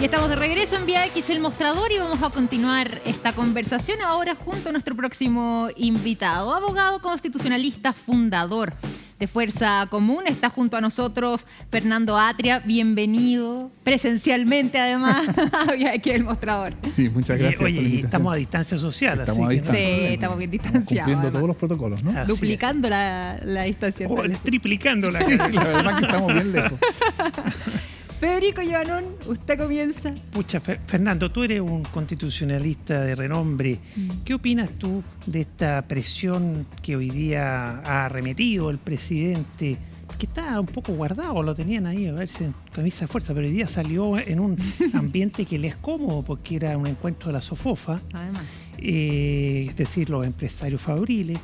Y estamos de regreso en Vía X, el mostrador, y vamos a continuar esta conversación ahora junto a nuestro próximo invitado, abogado constitucionalista, fundador de Fuerza Común. Está junto a nosotros Fernando Atria, bienvenido, presencialmente además, a Vía X, el mostrador. Sí, muchas gracias. Oye, estamos a distancia social. Estamos a distancia. Sí, estamos bien distanciados. Cumpliendo todos los protocolos, ¿no? Así duplicando la distancia. Triplicando la Sí, la verdad que estamos bien lejos. Federico Giovannone, usted comienza. Pucha, Fernando, tú eres un constitucionalista de renombre. ¿Qué opinas tú de esta presión que hoy día ha arremetido el presidente? Que está un poco guardado, lo tenían ahí a ver si en camisa de fuerza, pero hoy día salió en un ambiente que le es cómodo porque era un encuentro de la SOFOFA, Además. Es decir, los empresarios fabriles.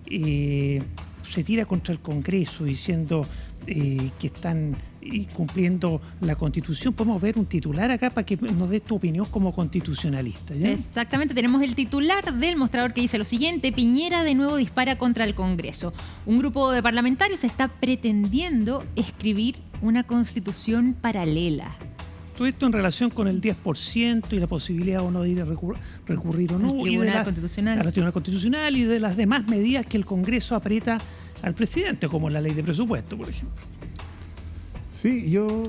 Se tira contra el Congreso diciendo que están cumpliendo la Constitución. Podemos ver un titular acá para que nos des tu opinión como constitucionalista, ¿ya? Exactamente, tenemos el titular del mostrador que dice lo siguiente: Piñera de nuevo dispara contra el Congreso. Un grupo de parlamentarios está pretendiendo escribir una constitución paralela. Todo esto en relación con el 10% y la posibilidad o no de ir a recurrir o no. Al Tribunal Constitucional. Al Tribunal Constitucional y de las demás medidas que el Congreso aprieta al presidente, como la ley de presupuesto, por ejemplo. Sí, yo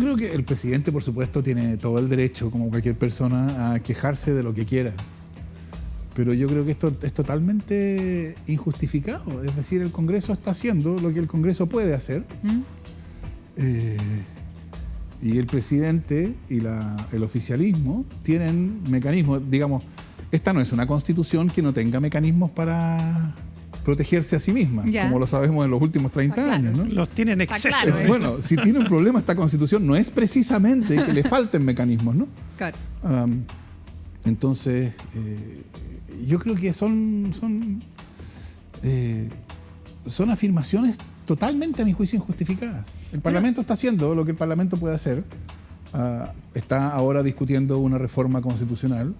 creo que el presidente, por supuesto, tiene todo el derecho, como cualquier persona, a quejarse de lo que quiera. Pero yo creo que esto es totalmente injustificado. Es decir, el Congreso está haciendo lo que el Congreso puede hacer. Y el presidente y el oficialismo tienen mecanismos. Digamos, esta no es una constitución que no tenga mecanismos para protegerse a sí misma, como lo sabemos en los últimos 30 años, ¿no? Los tienen exceso. Claro, Bueno, si tiene un problema esta constitución, no es precisamente que le falten mecanismos, ¿no? Claro. Entonces, yo creo que son afirmaciones totalmente, a mi juicio, injustificadas. El Parlamento está haciendo lo que el Parlamento puede hacer. Está ahora discutiendo una reforma constitucional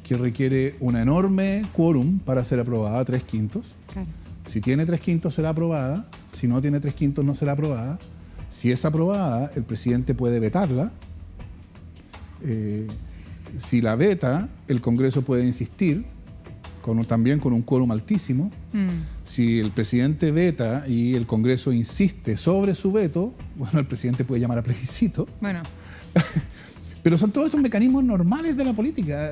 que requiere un enorme quórum para ser aprobada, 3/5. Claro. Si tiene 3/5 será aprobada, si no tiene 3/5 no será aprobada. Si es aprobada, el presidente puede vetarla. Si la veta, el Congreso puede insistir, también con un quórum altísimo. Si el presidente veta y el Congreso insiste sobre su veto, bueno, el presidente puede llamar a plebiscito. Bueno. Pero son todos esos mecanismos normales de la política.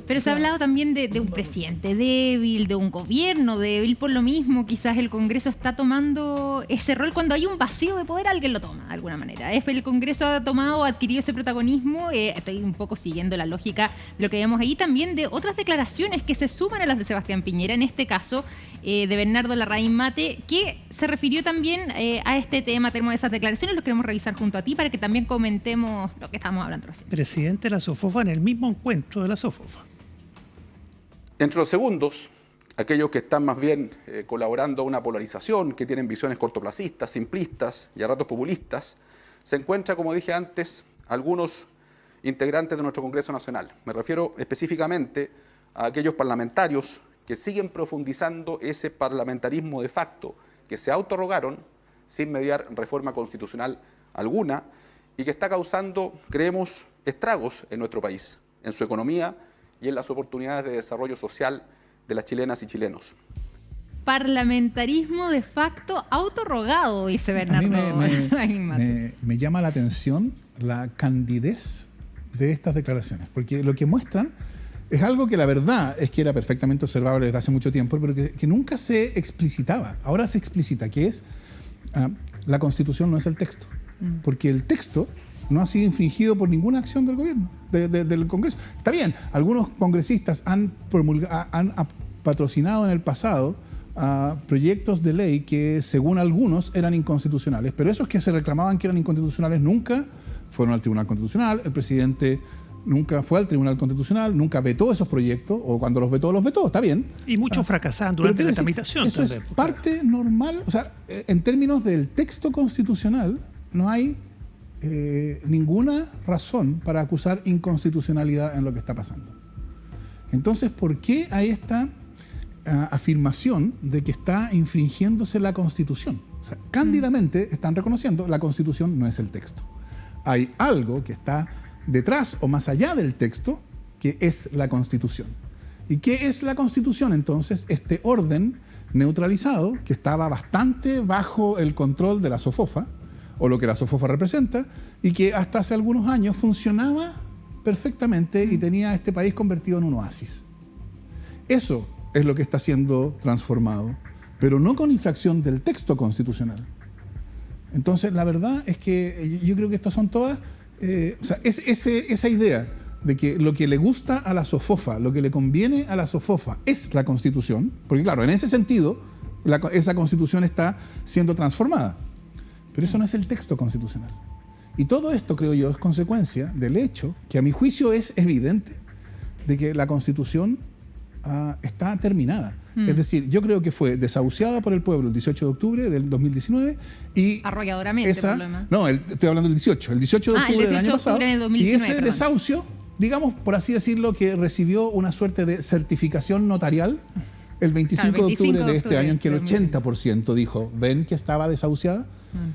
Pero se ha hablado también de un presidente débil, de un gobierno débil. Por lo mismo, quizás el Congreso está tomando ese rol. Cuando hay un vacío de poder, alguien lo toma, de alguna manera. El Congreso ha adquirido ese protagonismo. Estoy un poco siguiendo la lógica de lo que vemos ahí. También de otras declaraciones que se suman a las de Sebastián Piñera. En este caso, de Bernardo Larraín Mate, que se refirió también a este tema. Tenemos esas declaraciones, los queremos revisar junto a ti para que también comentemos lo que estamos hablando recién. Presidente de la SOFOFA en el mismo encuentro de la SOFOFA. Entre los segundos, aquellos que están más bien colaborando a una polarización, que tienen visiones cortoplacistas, simplistas y a ratos populistas, se encuentra, como dije antes, algunos integrantes de nuestro Congreso Nacional. Me refiero específicamente a aquellos parlamentarios que siguen profundizando ese parlamentarismo de facto, que se autorrogaron sin mediar reforma constitucional alguna y que está causando, creemos, estragos en nuestro país, en su economía y en las oportunidades de desarrollo social de las chilenas y chilenos. Parlamentarismo de facto autorrogado, dice Bernardo. A mí me llama la atención la candidez de estas declaraciones, porque lo que muestran es algo que la verdad es que era perfectamente observable desde hace mucho tiempo, pero que nunca se explicitaba. Ahora se explicita, que es la Constitución no es el texto, porque el texto no ha sido infringido por ninguna acción del gobierno, del Congreso. Está bien, algunos congresistas han patrocinado en el pasado proyectos de ley que, según algunos, eran inconstitucionales, pero esos que se reclamaban que eran inconstitucionales nunca fueron al Tribunal Constitucional. El presidente nunca fue al Tribunal Constitucional, nunca vetó esos proyectos, o cuando los vetó, está bien. Y muchos fracasaban durante la tramitación. Eso es parte normal. O sea, en términos del texto constitucional, no hay ninguna razón para acusar inconstitucionalidad en lo que está pasando. Entonces, ¿por qué hay esta afirmación de que está infringiéndose la Constitución? O sea, cándidamente están reconociendo la Constitución no es el texto. Hay algo que está detrás o más allá del texto, que es la Constitución. ¿Y qué es la Constitución entonces? Este orden neutralizado que estaba bastante bajo el control de la SOFOFA, o lo que la SOFOFA representa, y que hasta hace algunos años funcionaba perfectamente y tenía a este país convertido en un oasis. Eso es lo que está siendo transformado, pero no con infracción del texto constitucional. Entonces, la verdad es que yo creo que estas son todas, esa idea de que lo que le gusta a la SOFOFA, lo que le conviene a la SOFOFA es la Constitución, porque claro, en ese sentido, esa Constitución está siendo transformada, pero eso no es el texto constitucional. Y todo esto, creo yo, es consecuencia del hecho, que a mi juicio es evidente, de que la Constitución está terminada. Es decir, yo creo que fue desahuciada por el pueblo el 18 de octubre del 2019 y arrolladoramente, por lo demás. No, estoy hablando del 18 de octubre del año pasado. Del 2019, y ese desahucio, digamos, por así decirlo, que recibió una suerte de certificación notarial el 25 de octubre de este año, en que el 80% dijo, ven que estaba desahuciada.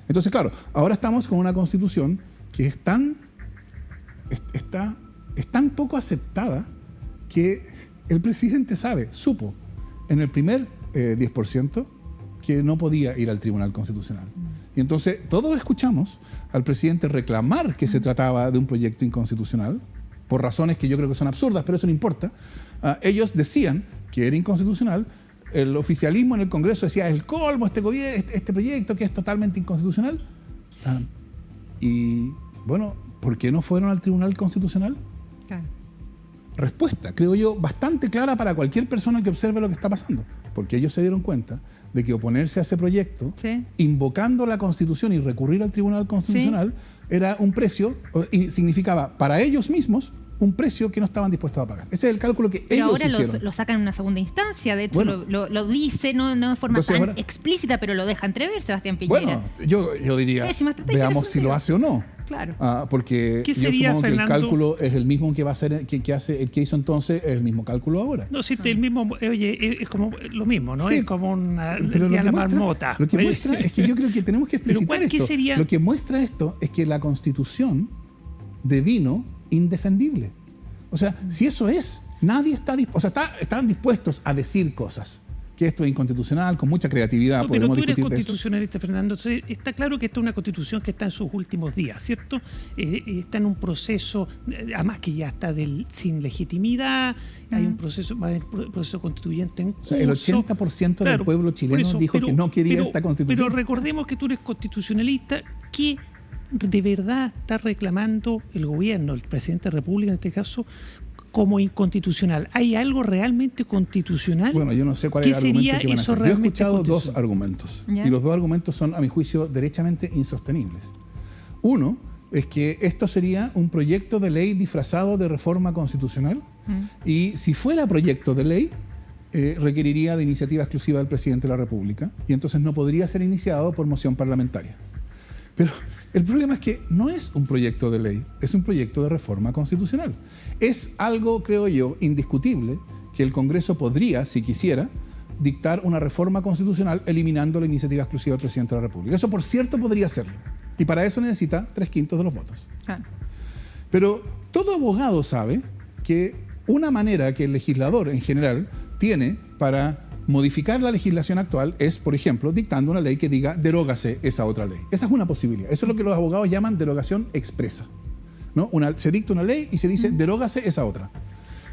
Entonces, claro, ahora estamos con una Constitución que es tan poco aceptada que el presidente supo en el primer 10% que no podía ir al Tribunal Constitucional. Y entonces todos escuchamos al presidente reclamar que se trataba de un proyecto inconstitucional, por razones que yo creo que son absurdas, pero eso no importa. Ellos decían que era inconstitucional, el oficialismo en el Congreso decía, el colmo, este proyecto que es totalmente inconstitucional. Y bueno, ¿por qué no fueron al Tribunal Constitucional? Claro. Respuesta, creo yo, bastante clara para cualquier persona que observe lo que está pasando. Porque ellos se dieron cuenta de que oponerse a ese proyecto, invocando la Constitución y recurrir al Tribunal Constitucional, era un precio, y significaba para ellos mismos un precio que no estaban dispuestos a pagar. Ese es el cálculo que ellos hicieron. Pero ahora lo sacan en una segunda instancia. De hecho, lo dice, no de forma tan explícita, pero lo deja entrever Sebastián Piñera. Bueno, yo diría, veamos si lo hace o no. Claro. Porque yo supongo que el cálculo es el mismo que va a hacer, que hace el que hizo entonces, es el mismo cálculo ahora. No, sí, el mismo, oye, es como lo mismo, ¿no? Sí, es como una marmota. Lo que muestra es que yo creo que tenemos que explicitar esto. Lo que muestra esto es que la Constitución devino indefendible. O sea, si eso es, nadie está dispuesto, están dispuestos a decir cosas. Que esto es inconstitucional, con mucha creatividad. No, pero tú eres constitucionalista, Fernando. Entonces, está claro que esta es una constitución que está en sus últimos días, ¿cierto? Está en un proceso, además que ya está sin legitimidad, hay un proceso constituyente en curso. O sea, el 80% del pueblo chileno dijo que no quería esta constitución. Pero recordemos que tú eres constitucionalista, que de verdad está reclamando el gobierno, el presidente de la República en este caso, como inconstitucional. ¿Hay algo realmente constitucional? Bueno, yo no sé cuál es el argumento que van a hacer. Yo he escuchado dos argumentos. Y los dos argumentos son, a mi juicio, derechamente insostenibles. Uno es que esto sería un proyecto de ley disfrazado de reforma constitucional. Y si fuera proyecto de ley, requeriría de iniciativa exclusiva del presidente de la República. Y entonces no podría ser iniciado por moción parlamentaria. Pero el problema es que no es un proyecto de ley, es un proyecto de reforma constitucional. Es algo, creo yo, indiscutible que el Congreso podría, si quisiera, dictar una reforma constitucional eliminando la iniciativa exclusiva del presidente de la República. Eso, por cierto, podría hacerlo. Y para eso necesita 3/5 de los votos. Pero todo abogado sabe que una manera que el legislador en general tiene para modificar la legislación actual es, por ejemplo, dictando una ley que diga derógase esa otra ley. Esa es una posibilidad. Eso es lo que los abogados llaman derogación expresa, ¿no? Se dicta una ley y se dice derógase esa otra.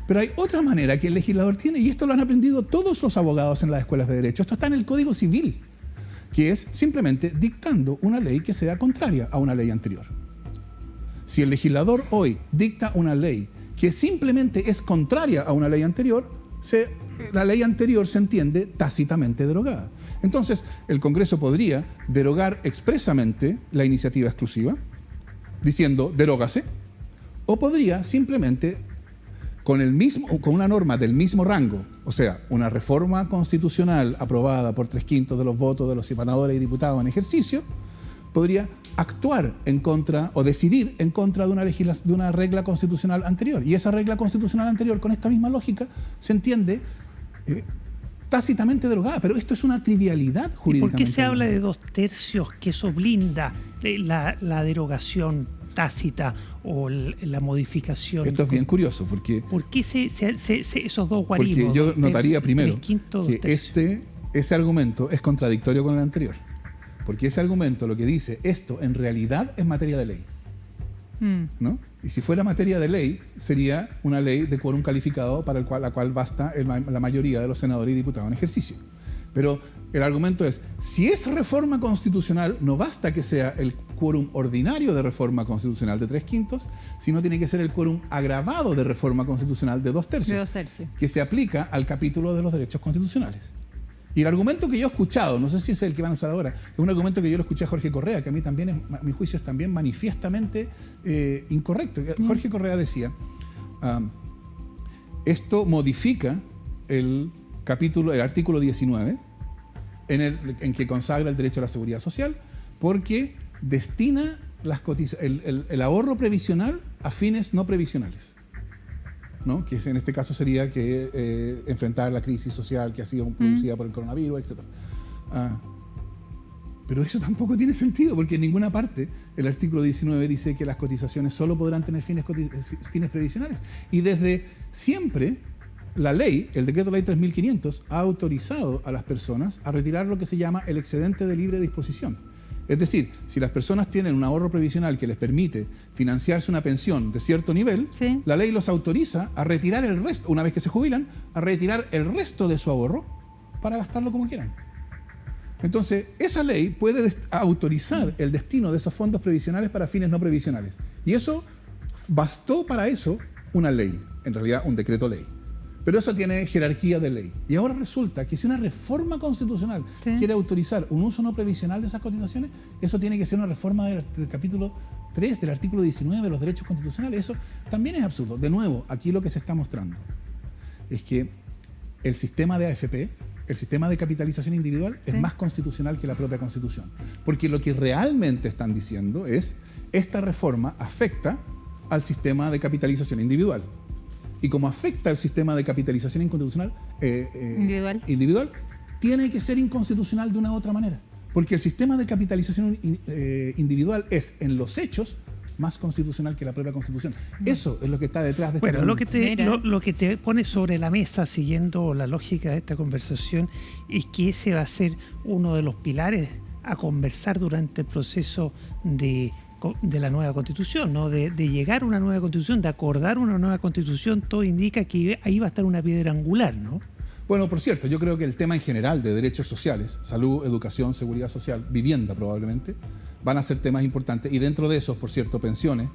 Pero hay otra manera que el legislador tiene, y esto lo han aprendido todos los abogados en las escuelas de derecho. Esto está en el Código Civil, que es simplemente dictando una ley que sea contraria a una ley anterior. Si el legislador hoy dicta una ley que simplemente es contraria a una ley anterior, la ley anterior se entiende tácitamente derogada. Entonces, el Congreso podría derogar expresamente la iniciativa exclusiva, diciendo derógase, o podría simplemente, con una norma del mismo rango, o sea, una reforma constitucional aprobada por 3/5 de los votos de los senadores y diputados en ejercicio, podría actuar en contra o decidir en contra de una regla constitucional anterior. Y esa regla constitucional anterior, con esta misma lógica, se entiende tácitamente derogada. Pero esto es una trivialidad jurídicamente. ¿Y por qué se habla de 2/3? Que eso blinda la derogación. tácita o la modificación. Esto es bien curioso porque... ¿Por qué esos dos guarismos? Porque yo notaría primero 3/5, que ese argumento es contradictorio con el anterior. Porque ese argumento lo que dice, esto en realidad es materia de ley. ¿No? Y si fuera materia de ley, sería una ley de quórum calificado para la cual basta la mayoría de los senadores y diputados en ejercicio. Pero el argumento es, si es reforma constitucional, no basta que sea el quórum ordinario de reforma constitucional de 3/5, sino tiene que ser el quórum agravado de reforma constitucional de 2/3, que se aplica al capítulo de los derechos constitucionales. Y el argumento que yo he escuchado, no sé si es el que van a usar ahora, es un argumento que yo lo escuché a Jorge Correa, que a mí también, a mi juicio, es también manifiestamente incorrecto. Jorge Correa decía, esto modifica el artículo 19, en que consagra el derecho a la seguridad social, porque destina el ahorro previsional a fines no previsionales, ¿no? Que en este caso sería que enfrentar la crisis social que ha sido producida por el coronavirus, etc. Pero eso tampoco tiene sentido, porque en ninguna parte el artículo 19 dice que las cotizaciones solo podrán tener fines previsionales. Y desde siempre la ley, el decreto ley 3500, ha autorizado a las personas a retirar lo que se llama el excedente de libre disposición. Es decir, si las personas tienen un ahorro previsional que les permite financiarse una pensión de cierto nivel, sí, la ley los autoriza a retirar el resto, una vez que se jubilan, a retirar el resto de su ahorro para gastarlo como quieran. Entonces, esa ley puede autorizar el destino de esos fondos previsionales para fines no previsionales. Y eso, bastó para eso una ley, en realidad un decreto ley. Pero eso tiene jerarquía de ley. Y ahora resulta que si una reforma constitucional quiere autorizar un uso no previsional de esas cotizaciones, eso tiene que ser una reforma del capítulo 3 del artículo 19 de los derechos constitucionales. Eso también es absurdo. De nuevo, aquí lo que se está mostrando es que el sistema de AFP, el sistema de capitalización individual, es más constitucional que la propia Constitución. Porque lo que realmente están diciendo es, esta reforma afecta al sistema de capitalización individual. Y como afecta al sistema de capitalización individual, tiene que ser inconstitucional de una u otra manera. Porque el sistema de capitalización individual es, en los hechos, más constitucional que la propia Constitución. Eso es lo que está detrás de esta pregunta. Lo que te pone sobre la mesa, siguiendo la lógica de esta conversación, es que ese va a ser uno de los pilares a conversar durante el proceso de la nueva Constitución, ¿no? De llegar a una nueva Constitución, de acordar una nueva Constitución. Todo indica que ahí va a estar una piedra angular, ¿no? Bueno, por cierto, yo creo que el tema en general de derechos sociales, salud, educación, seguridad social, vivienda probablemente, van a ser temas importantes. Y dentro de esos, por cierto, pensiones,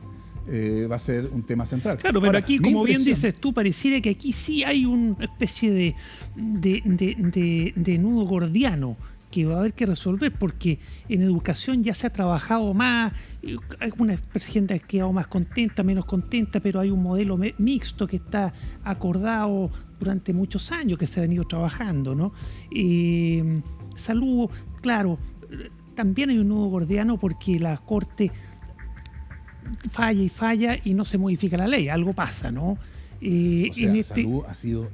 va a ser un tema central. Claro, pero ahora, aquí, como bien dices tú, pareciera que aquí sí hay una especie de nudo gordiano que va a haber que resolver, porque en educación ya se ha trabajado más, algunas gente ha quedado más contenta, menos contenta, pero hay un modelo mixto que está acordado durante muchos años, que se ha venido trabajando, ¿no? Salud, claro, también hay un nudo gordiano porque la Corte falla y no se modifica la ley, algo pasa, ¿no? Salud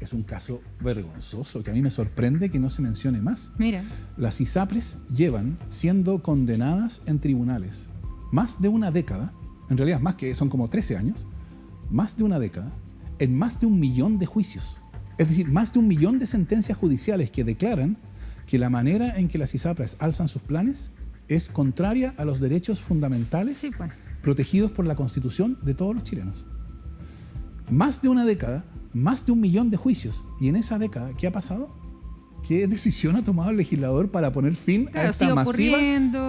es un caso vergonzoso, que a mí me sorprende que no se mencione más. Mira. Las ISAPRES llevan siendo condenadas en tribunales más de una década, en realidad más que son como 13 años, más de una década, en más de 1 millón de juicios. Es decir, más de 1 millón de sentencias judiciales que declaran que la manera en que las ISAPRES alzan sus planes es contraria a los derechos fundamentales protegidos por la Constitución de todos los chilenos. Más de una década, más de 1 millón de juicios. Y en esa década, ¿qué ha pasado? ¿Qué decisión ha tomado el legislador para poner fin a esta masiva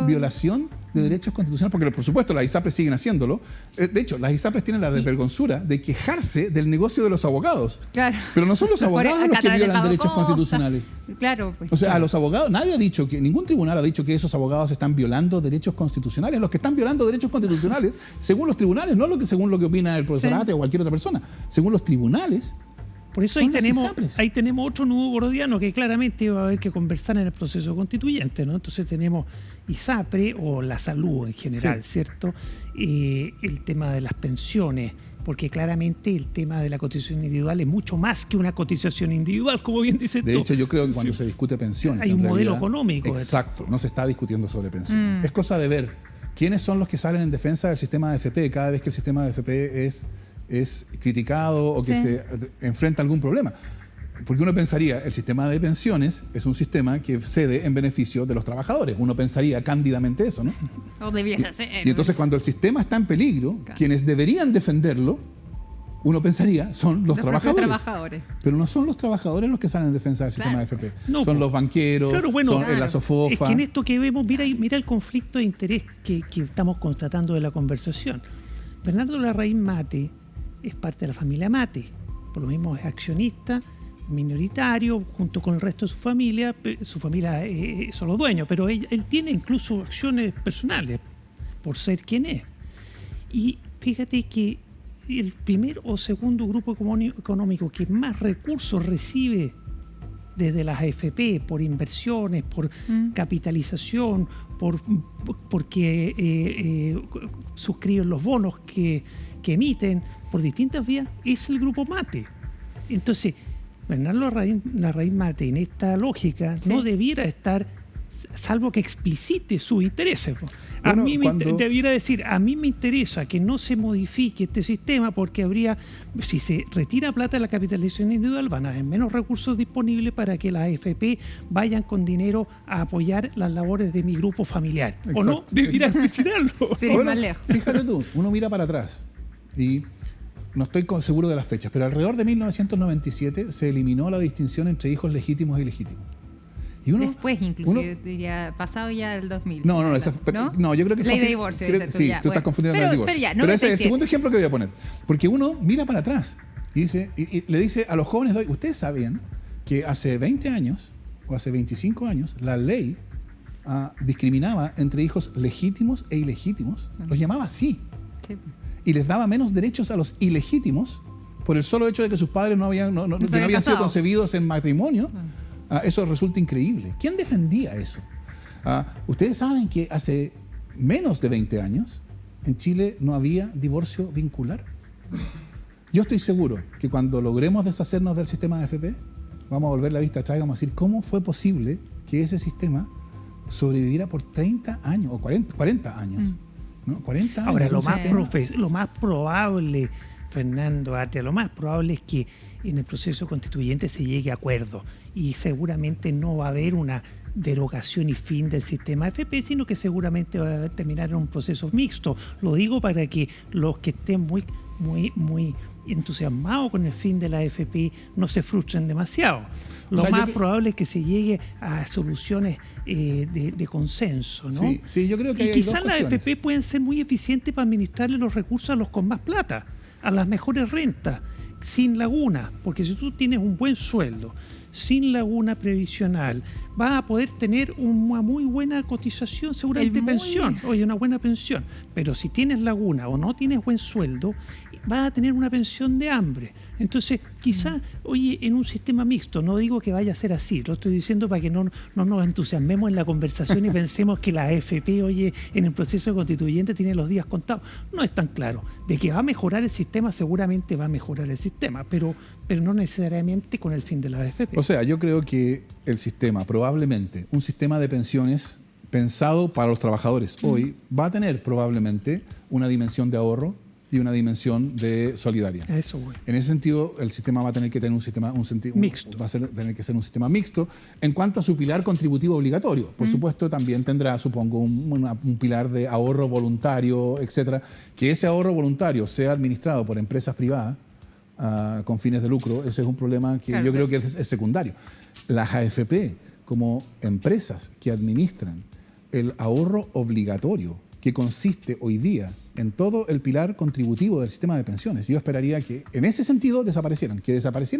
violación de derechos constitucionales? Porque, por supuesto, las ISAPRES siguen haciéndolo. De hecho, las ISAPRES tienen la desvergonzura de quejarse del negocio de los abogados. Claro. Pero no son los abogados los que violan derechos constitucionales. Claro. Pues, o sea, a los abogados, nadie ha dicho que, ningún tribunal ha dicho que esos abogados están violando derechos constitucionales. Los que están violando derechos constitucionales, según los tribunales, no según lo que opina el profesor Ate o cualquier otra persona, según los tribunales. Por eso ahí tenemos otro nudo gordiano que claramente va a haber que conversar en el proceso constituyente, ¿no? Entonces tenemos ISAPRE o la salud en general, ¿cierto? El tema de las pensiones, porque claramente el tema de la cotización individual es mucho más que una cotización individual, como bien dices tú. De hecho, yo creo que cuando se discute pensiones, hay un modelo económico. Exacto, no se está discutiendo sobre pensiones. Es cosa de ver ¿quiénes son los que salen en defensa del sistema de AFP cada vez que el sistema de AFP es criticado o que se enfrenta a algún problema? Porque uno pensaría, el sistema de pensiones es un sistema que cede en beneficio de los trabajadores. Uno pensaría cándidamente eso, ¿no? O debiese ser. Y entonces cuando el sistema está en peligro, quienes deberían defenderlo, uno pensaría, son los trabajadores. Pero no son los trabajadores los que salen en defensa del sistema de AFP. No, son los banqueros, son la SOFOFA. Es que en esto que vemos, mira el conflicto de interés que estamos constatando de la conversación. Bernardo Larraín Mate es parte de la familia Mate. Por lo mismo es accionista minoritario junto con el resto de su familia son los dueños, pero él tiene incluso acciones personales por ser quien es. Y fíjate que el primer o segundo grupo económico que más recursos recibe desde las AFP por inversiones, por capitalización, porque suscriben los bonos que emiten por distintas vías, es el grupo Mate. Entonces, Bernardo Larraín Mate, en esta lógica, no debiera estar, salvo que explicite sus intereses. Debiera decir, a mí me interesa que no se modifique este sistema porque si se retira plata de la capitalización individual, van a haber menos recursos disponibles para que las AFP vayan con dinero a apoyar las labores de mi grupo familiar. Exacto. ¿O no? Debiera explicitarlo. Más lejos. Fíjate tú, uno mira para atrás y no estoy seguro de las fechas, pero alrededor de 1997 se eliminó la distinción entre hijos legítimos y ilegítimos. Y después, inclusive, diría, pasado ya el 2000. No, yo creo que ley de divorcio. Sí, tú estás confundiendo con el divorcio. Pero ese es el segundo ejemplo que voy a poner. Porque uno mira para atrás y le dice a los jóvenes de hoy, ustedes sabían que hace 20 años o hace 25 años la ley discriminaba entre hijos legítimos e ilegítimos. Los llamaba así. Sí. Y les daba menos derechos a los ilegítimos por el solo hecho de que sus padres no habían sido concebidos en matrimonio. Eso resulta increíble. ¿Quién defendía eso? Ustedes saben que hace menos de 20 años en Chile no había divorcio vincular. Yo estoy seguro que cuando logremos deshacernos del sistema de AFP, vamos a volver la vista atrás y vamos a decir cómo fue posible que ese sistema sobreviviera por 30 años o 40 años. ¿no? 40 años. Ahora, lo más probable, Fernando Atria, lo más probable es que en el proceso constituyente se llegue a acuerdo y seguramente no va a haber una derogación y fin del sistema AFP, sino que seguramente va a terminar en un proceso mixto. Lo digo para que los que estén muy entusiasmados con el fin de la AFP no se frustren demasiado. Lo más probable es que se llegue a soluciones de consenso, ¿no? Sí, yo creo que y quizás las AFP pueden ser muy eficientes para administrarle los recursos a los con más plata, a las mejores rentas, sin laguna, porque si tú tienes un buen sueldo, sin laguna previsional, vas a poder tener una muy buena cotización, seguramente pensión, una buena pensión. Pero si tienes laguna o no tienes buen sueldo, vas a tener una pensión de hambre. Entonces, quizás, en un sistema mixto, no digo que vaya a ser así, lo estoy diciendo para que no nos entusiasmemos en la conversación y pensemos que la AFP, en el proceso constituyente tiene los días contados. No es tan claro. De que va a mejorar el sistema, seguramente va a mejorar el sistema, pero no necesariamente con el fin de la AFP. O sea, yo creo que el sistema, probablemente, un sistema de pensiones pensado para los trabajadores hoy, va a tener probablemente una dimensión de ahorro y una dimensión de solidaria. Eso, güey. En ese sentido, el sistema va a tener que tener mixto. Va a tener que ser un sistema mixto en cuanto a su pilar contributivo obligatorio. Por supuesto, también tendrá, supongo, un pilar de ahorro voluntario, etcétera. Que ese ahorro voluntario sea administrado por empresas privadas con fines de lucro, ese es un problema que yo creo que es secundario. Las AFP, como empresas que administran el ahorro obligatorio, que consiste hoy día en todo el pilar contributivo del sistema de pensiones. Yo esperaría que en ese sentido desaparecieran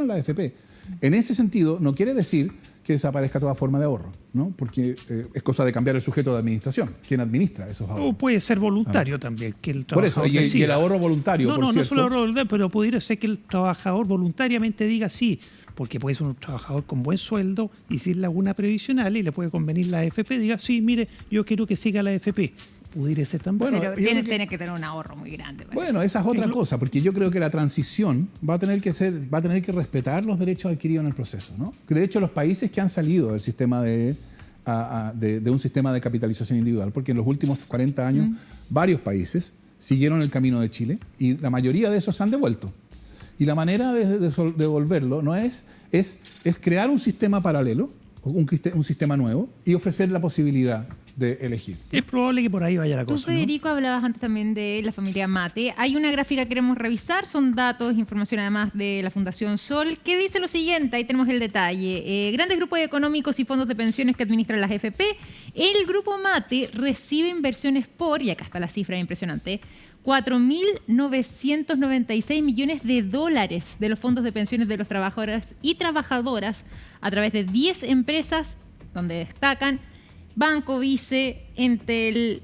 las AFP. En ese sentido no quiere decir que desaparezca toda forma de ahorro, ¿no? Porque es cosa de cambiar el sujeto de administración, quien administra esos ahorros. O puede ser voluntario también, que el trabajador por eso, y el ahorro voluntario, por cierto. No solo el ahorro voluntario, pero pudiera ser que el trabajador voluntariamente diga sí, porque puede ser un trabajador con buen sueldo y sin laguna previsional y le puede convenir la AFP, diga sí, mire, yo quiero que siga la AFP. Pudiera ser también. Pero tiene que tener un ahorro muy grande. Bueno, esa es otra cosa, porque yo creo que la transición va a tener que respetar los derechos adquiridos en el proceso, ¿no? De hecho, los países que han salido del sistema de de un sistema de capitalización individual, porque en los últimos 40 años varios países siguieron el camino de Chile y la mayoría de esos se han devuelto. Y la manera de devolverlo no es crear un sistema paralelo, un sistema nuevo, y ofrecer la posibilidad de elegir. Es probable que por ahí vaya la cosa. Tú, Federico, hablabas antes también de la familia Mate. Hay una gráfica que queremos revisar, son datos, información además de la Fundación Sol, que dice lo siguiente, ahí tenemos el detalle. Grandes grupos económicos y fondos de pensiones que administran las AFP. El grupo Mate recibe inversiones por, y acá está la cifra impresionante, 4.996 millones de dólares de los fondos de pensiones de los trabajadores y trabajadoras a través de 10 empresas donde destacan Banco Vice, Entel,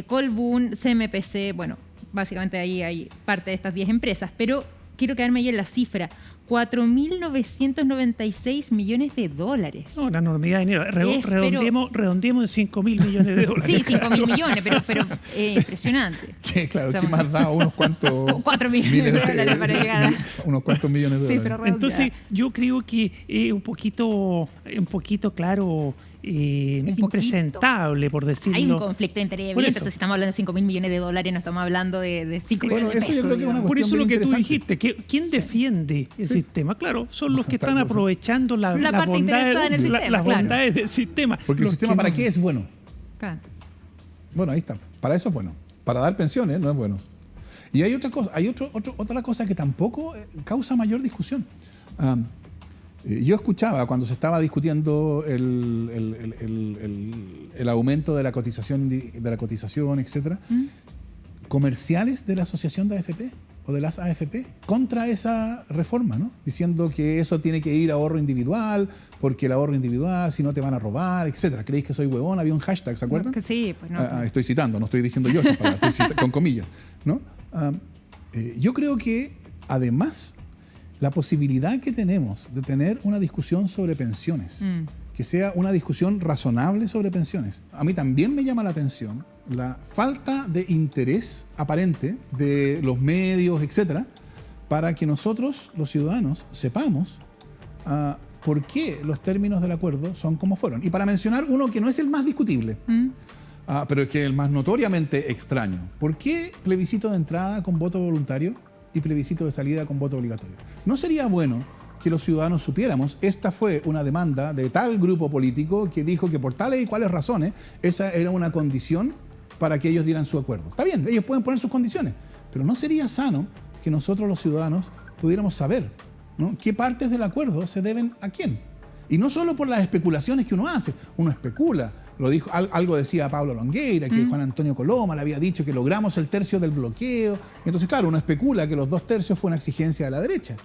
Colbún, CMPC, bueno, básicamente ahí hay parte de estas 10 empresas, pero quiero quedarme ahí en la cifra, 4.996 millones de dólares. No, una enormidad de dinero. Redondeemos en 5.000 millones de dólares. Sí, 5.000 millones, pero impresionante. Que claro, O sea, ¿qué más da? Unos cuantos 4 millones de dólares para llegar a... unos cuantos millones de Sí, dólares. pero Entonces, yo creo que es un poquito claro, impresentable, por decirlo. Hay un conflicto de interés. Por eso. Entonces, si estamos hablando de 5.000 millones de dólares, no estamos hablando de 5 Bueno, millones de eso yo pesos. creo que es una digamos. Por eso cuestión lo que bien tú interesante. dijiste, ¿quién defiende el sistema? Claro, son los que están aprovechando La parte interesada en el sistema, las claro. bondades del sistema. Porque el Los sistema que ¿para no. qué es bueno? Claro. Bueno, ahí está. Para eso es bueno. Para dar pensiones no es bueno. Y hay otra cosa, otra cosa que tampoco causa mayor discusión. Yo escuchaba cuando se estaba discutiendo el aumento de la cotización, etcétera, comerciales de la asociación de AFP o de las AFP contra esa reforma, ¿no? Diciendo que eso tiene que ir a ahorro individual, porque el ahorro individual, si no te van a robar, etcétera. ¿Creéis que soy huevón? Había un hashtag, ¿se acuerdan? No, que sí, pues no. Estoy citando, no estoy diciendo yo esas palabras, estoy con comillas, ¿no? Yo creo que además la posibilidad que tenemos de tener una discusión sobre pensiones, que sea una discusión razonable sobre pensiones, a mí también me llama la atención la falta de interés aparente de los medios, etcétera, para que nosotros, los ciudadanos, sepamos por qué los términos del acuerdo son como fueron. Y para mencionar uno que no es el más discutible, pero es que el más notoriamente extraño. ¿Por qué plebiscito de entrada con voto voluntario y plebiscito de salida con voto obligatorio? ¿No sería bueno que los ciudadanos supiéramos, esta fue una demanda de tal grupo político que dijo que por tales y cuales razones esa era una condición para que ellos dieran su acuerdo? Está bien, ellos pueden poner sus condiciones, pero ¿no sería sano que nosotros los ciudadanos pudiéramos saber, ¿no?, qué partes del acuerdo se deben a quién? Y no solo por las especulaciones que uno hace, uno especula, lo dijo, algo decía Pablo Longueira, que Juan Antonio Coloma le había dicho que logramos el tercio del bloqueo, y entonces claro, uno especula que los 2 tercios fue una exigencia de la derecha,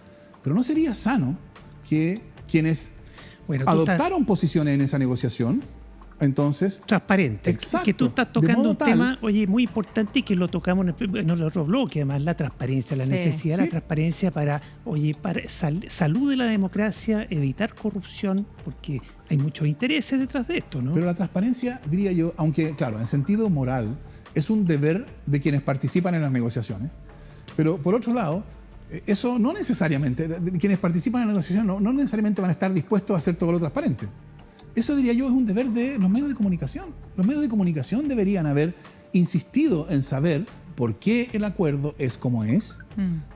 pero ¿no sería sano que quienes adoptaron posiciones en esa negociación, entonces... Transparente. Exacto, que tú estás de tocando modo un tal- tema, muy importante y que lo tocamos en el otro bloque, además la transparencia, la Sí. necesidad de Sí. la transparencia para salud de la democracia, evitar corrupción, porque hay muchos intereses detrás de esto, ¿no? Pero la transparencia, diría yo, aunque claro, en sentido moral, es un deber de quienes participan en las negociaciones, pero por otro lado, eso no necesariamente, quienes participan en la negociación no necesariamente van a estar dispuestos a hacer todo lo transparente. Eso, diría yo, es un deber de los medios de comunicación. Los medios de comunicación deberían haber insistido en saber por qué el acuerdo es como es,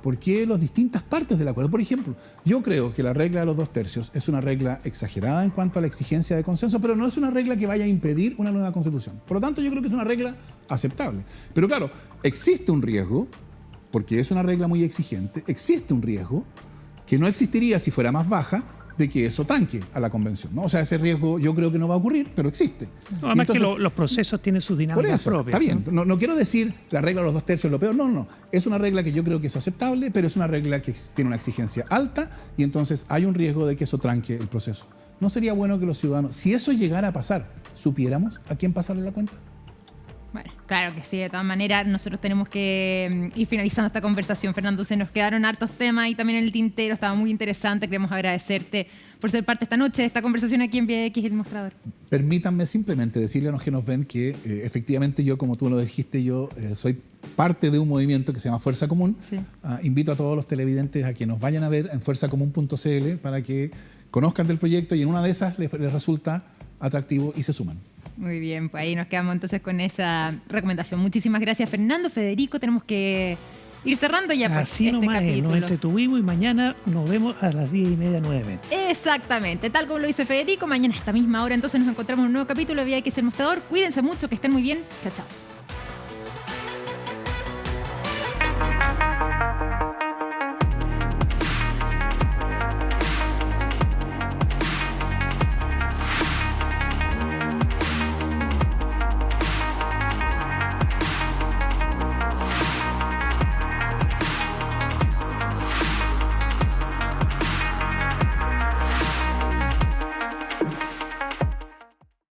por qué las distintas partes del acuerdo. Por ejemplo, yo creo que la regla de los 2 tercios es una regla exagerada en cuanto a la exigencia de consenso, pero no es una regla que vaya a impedir una nueva constitución. Por lo tanto, yo creo que es una regla aceptable. Pero claro, existe un riesgo, porque es una regla muy exigente, existe un riesgo que no existiría si fuera más baja, de que eso tranque a la convención, ¿no? O sea, ese riesgo yo creo que no va a ocurrir, pero existe. No, además Entonces, que los procesos tienen sus por dinámicas eso, propias. está bien. No quiero decir la regla de los 2 tercios es lo peor. No. Es una regla que yo creo que es aceptable, pero es una regla que tiene una exigencia alta y entonces hay un riesgo de que eso tranque el proceso. ¿No sería bueno que los ciudadanos, si eso llegara a pasar, supiéramos a quién pasarle la cuenta? Bueno, claro que sí, de todas maneras nosotros tenemos que ir finalizando esta conversación, Fernando. Se nos quedaron hartos temas y también en el tintero, estaba muy interesante. Queremos agradecerte por ser parte esta noche de esta conversación aquí en VX El Mostrador. Permítanme simplemente decirle a los que nos ven que efectivamente yo, como tú lo dijiste, yo soy parte de un movimiento que se llama Fuerza Común. Sí. Invito a todos los televidentes a que nos vayan a ver en fuerzacomún.cl para que conozcan del proyecto y en una de esas les resulta atractivo y se suman. Muy bien, pues ahí nos quedamos entonces con esa recomendación. Muchísimas gracias, Fernando, Federico. Tenemos que ir cerrando ya pues, Así este nomás es, capítulo. nos entretuvimos y mañana nos vemos a las 10:30 nuevamente. Exactamente, tal como lo dice Federico, mañana a esta misma hora entonces nos encontramos en un nuevo capítulo de VIX El Mostrador. Cuídense mucho, que estén muy bien. Chao, chao.